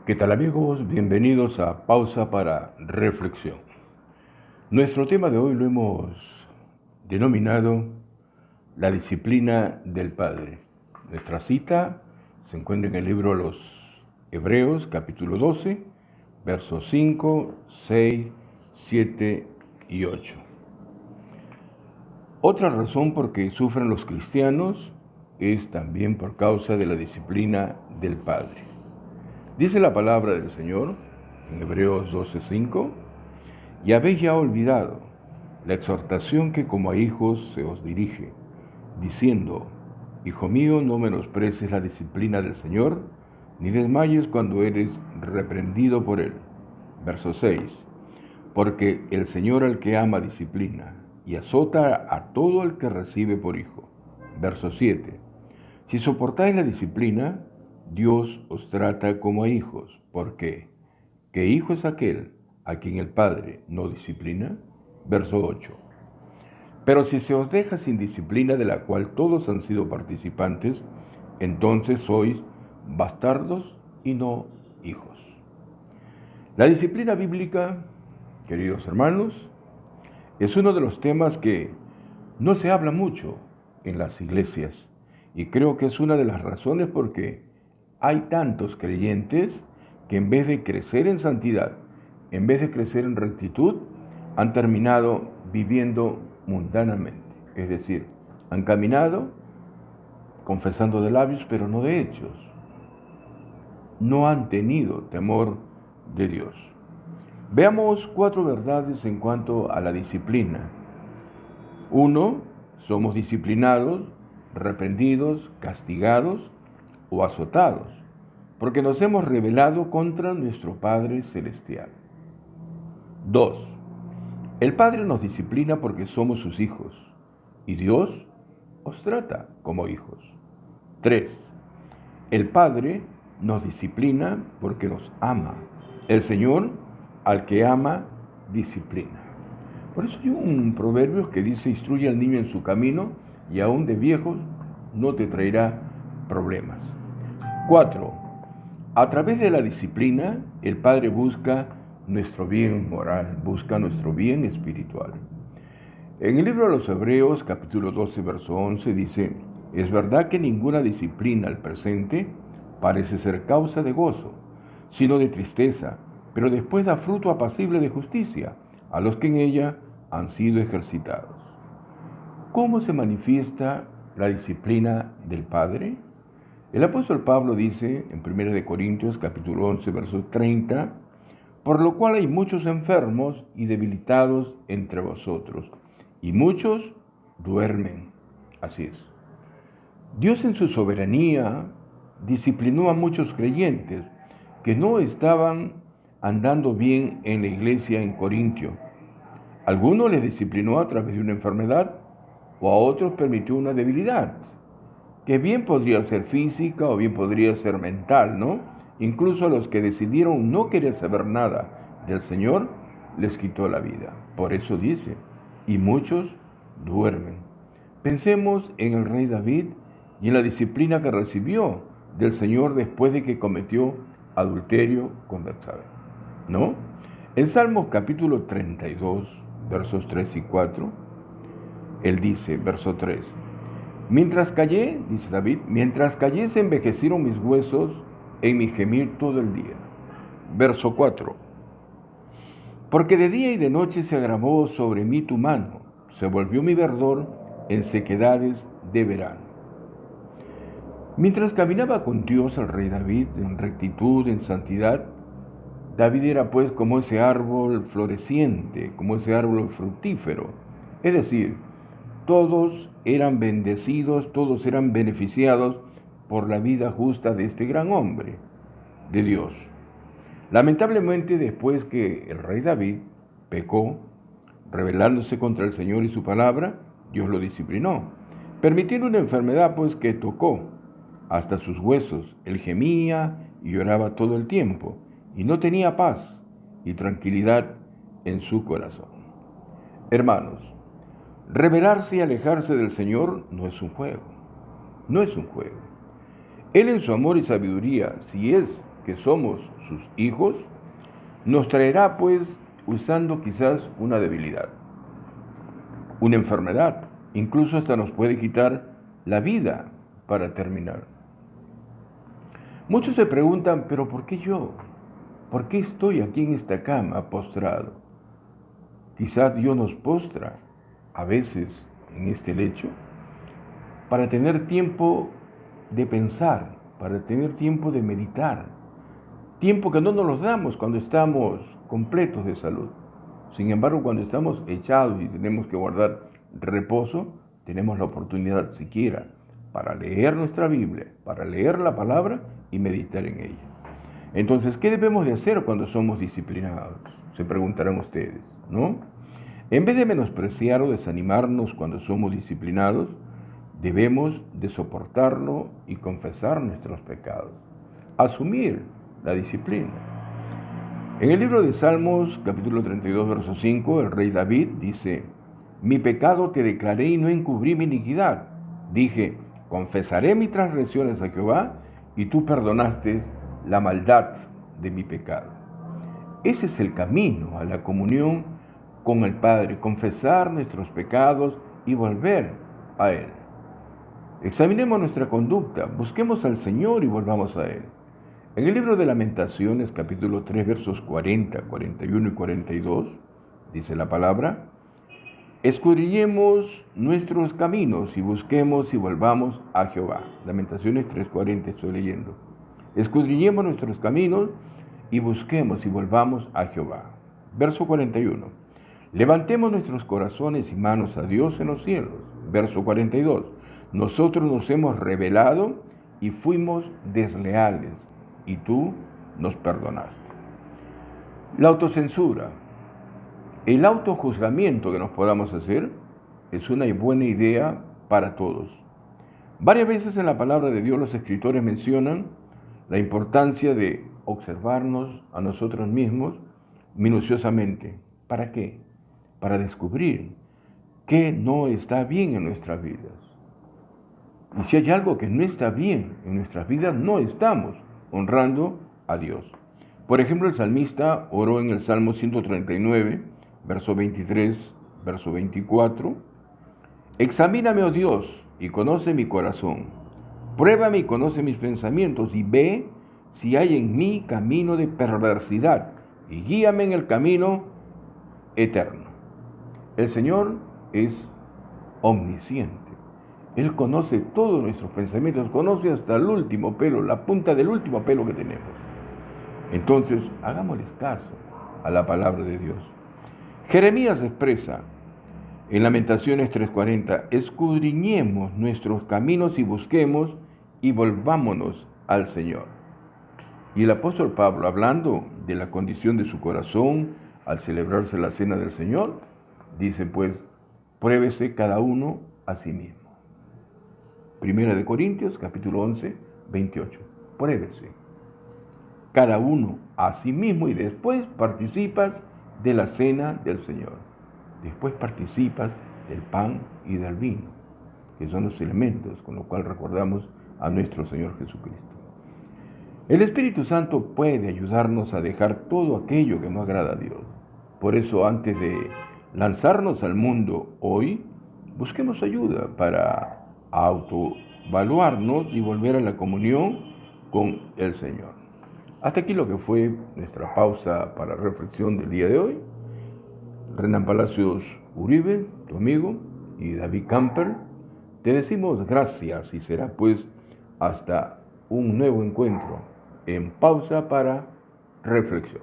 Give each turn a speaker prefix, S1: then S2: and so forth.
S1: ¿Qué tal amigos? Bienvenidos a Pausa para Reflexión. Nuestro tema de hoy lo hemos denominado la disciplina del Padre. Nuestra cita se encuentra en el libro de los Hebreos, capítulo 12, versos 5, 6, 7 y 8. Otra razón por que sufren los cristianos es también por causa de la disciplina del Padre. Dice la palabra del Señor en Hebreos 12:5, y habéis ya olvidado la exhortación que como a hijos se os dirige, diciendo, Hijo mío, no menosprecies la disciplina del Señor, ni desmayes cuando eres reprendido por Él. Verso 6, porque el Señor al que ama disciplina, y azota a todo el que recibe por hijo. Verso 7, si soportáis la disciplina, Dios os trata como a hijos. ¿Por qué? ¿Qué hijo es aquel a quien el Padre no disciplina? Verso 8. Pero si se os deja sin disciplina de la cual todos han sido participantes, entonces sois bastardos y no hijos. La disciplina bíblica, queridos hermanos, es uno de los temas que no se habla mucho en las iglesias y creo que es una de las razones por qué hay tantos creyentes que en vez de crecer en santidad, en vez de crecer en rectitud, han terminado viviendo mundanamente. Es decir, han caminado confesando de labios, pero no de hechos. No han tenido temor de Dios. Veamos 4 verdades en cuanto a la disciplina. 1. Somos disciplinados, reprendidos, castigados o azotados, porque nos hemos rebelado contra nuestro Padre Celestial. 2. El Padre nos disciplina porque somos sus hijos, y Dios os trata como hijos. 3. El Padre nos disciplina porque nos ama. El Señor, al que ama, disciplina. Por eso hay un proverbio que dice, instruye al niño en su camino, y aún de viejos no te traerá problemas. 4. A través de la disciplina, el Padre busca nuestro bien moral, busca nuestro bien espiritual. En el libro de los Hebreos, capítulo 12, verso 11, dice, es verdad que ninguna disciplina al presente parece ser causa de gozo, sino de tristeza, pero después da fruto apacible de justicia a los que en ella han sido ejercitados. ¿Cómo se manifiesta la disciplina del Padre? El apóstol Pablo dice en 1 Corintios capítulo 11, verso 30, por lo cual hay muchos enfermos y debilitados entre vosotros, y muchos duermen. Así es. Dios en su soberanía disciplinó a muchos creyentes que no estaban andando bien en la iglesia en Corintio. Algunos les disciplinó a través de una enfermedad o a otros permitió una debilidad, que bien podría ser física o bien podría ser mental, ¿no? Incluso a los que decidieron no querer saber nada del Señor, les quitó la vida. Por eso dice, y muchos duermen. Pensemos en el rey David y en la disciplina que recibió del Señor después de que cometió adulterio con Betsabé, ¿no? En Salmos capítulo 32, versos 3 y 4, él dice, verso 3, mientras callé, dice David, mientras callé se envejecieron mis huesos en mi gemir todo el día. Verso 4, porque de día y de noche se agravó sobre mí tu mano, se volvió mi verdor en sequedades de verano. Mientras caminaba con Dios el rey David en rectitud, en santidad, David era pues como ese árbol floreciente, como ese árbol fructífero. Es decir, todos eran bendecidos, todos eran beneficiados por la vida justa de este gran hombre, de Dios. Lamentablemente, después que el rey David pecó, rebelándose contra el Señor y su palabra, Dios lo disciplinó, permitiendo una enfermedad pues que tocó hasta sus huesos. Él gemía y lloraba todo el tiempo y no tenía paz y tranquilidad en su corazón. Hermanos, rebelarse y alejarse del Señor no es un juego, no es un juego. Él en su amor y sabiduría, si es que somos sus hijos, nos traerá pues usando quizás una debilidad, una enfermedad, incluso hasta nos puede quitar la vida para terminar. Muchos se preguntan, ¿pero por qué yo? ¿Por qué estoy aquí en esta cama postrado? Quizás Dios nos postra a veces en este lecho para tener tiempo de pensar, para tener tiempo de meditar, tiempo que no nos los damos cuando estamos completos de salud. Sin embargo, cuando estamos echados y tenemos que guardar reposo, tenemos la oportunidad siquiera para leer nuestra Biblia, para leer la palabra y meditar en ella. Entonces, ¿qué debemos de hacer cuando somos disciplinados? Se preguntarán ustedes, ¿no? En vez de menospreciar o desanimarnos cuando somos disciplinados, debemos de soportarlo y confesar nuestros pecados, asumir la disciplina. En el libro de Salmos, capítulo 32, verso 5, el rey David dice: mi pecado te declaré y no encubrí mi iniquidad. Dije, confesaré mis transgresiones a Jehová, y tú perdonaste la maldad de mi pecado. Ese es el camino a la comunión con el Padre, confesar nuestros pecados y volver a Él. Examinemos nuestra conducta, busquemos al Señor y volvamos a Él. En el libro de Lamentaciones, capítulo 3, versos 40, 41 y 42, dice la palabra: escudriñemos nuestros caminos y busquemos y volvamos a Jehová. Lamentaciones 3:40 estoy leyendo. Escudriñemos nuestros caminos y busquemos y volvamos a Jehová. Verso 41. Levantemos nuestros corazones y manos a Dios en los cielos. Verso 42. Nosotros nos hemos rebelado y fuimos desleales, y tú nos perdonaste. La autocensura, el autojuzgamiento que nos podamos hacer, es una buena idea para todos. Varias veces en la palabra de Dios los escritores mencionan la importancia de observarnos a nosotros mismos minuciosamente. ¿Para qué? Para descubrir qué no está bien en nuestras vidas. Y si hay algo que no está bien en nuestras vidas, no estamos honrando a Dios. Por ejemplo, el salmista oró en el Salmo 139, verso 23, verso 24. Examíname, oh Dios, y conoce mi corazón. Pruébame y conoce mis pensamientos, y ve si hay en mí camino de perversidad, y guíame en el camino eterno. El Señor es omnisciente. Él conoce todos nuestros pensamientos, conoce hasta el último pelo, la punta del último pelo que tenemos. Entonces, hagámosles caso a la palabra de Dios. Jeremías expresa en Lamentaciones 3:40, escudriñemos nuestros caminos y busquemos y volvámonos al Señor. Y el apóstol Pablo, hablando de la condición de su corazón al celebrarse la cena del Señor, dice pues, pruébese cada uno a sí mismo. Primera de Corintios, capítulo 11, 28. Pruébese cada uno a sí mismo y después participas de la cena del Señor. Después participas del pan y del vino, que son los elementos con los cuales recordamos a nuestro Señor Jesucristo. El Espíritu Santo puede ayudarnos a dejar todo aquello que no agrada a Dios. Por eso, antes de lanzarnos al mundo hoy, busquemos ayuda para autoevaluarnos y volver a la comunión con el Señor. Hasta aquí lo que fue nuestra pausa para reflexión del día de hoy. Renan Palacios Uribe, tu amigo, y David Camper, te decimos gracias y será pues hasta un nuevo encuentro en pausa para reflexión.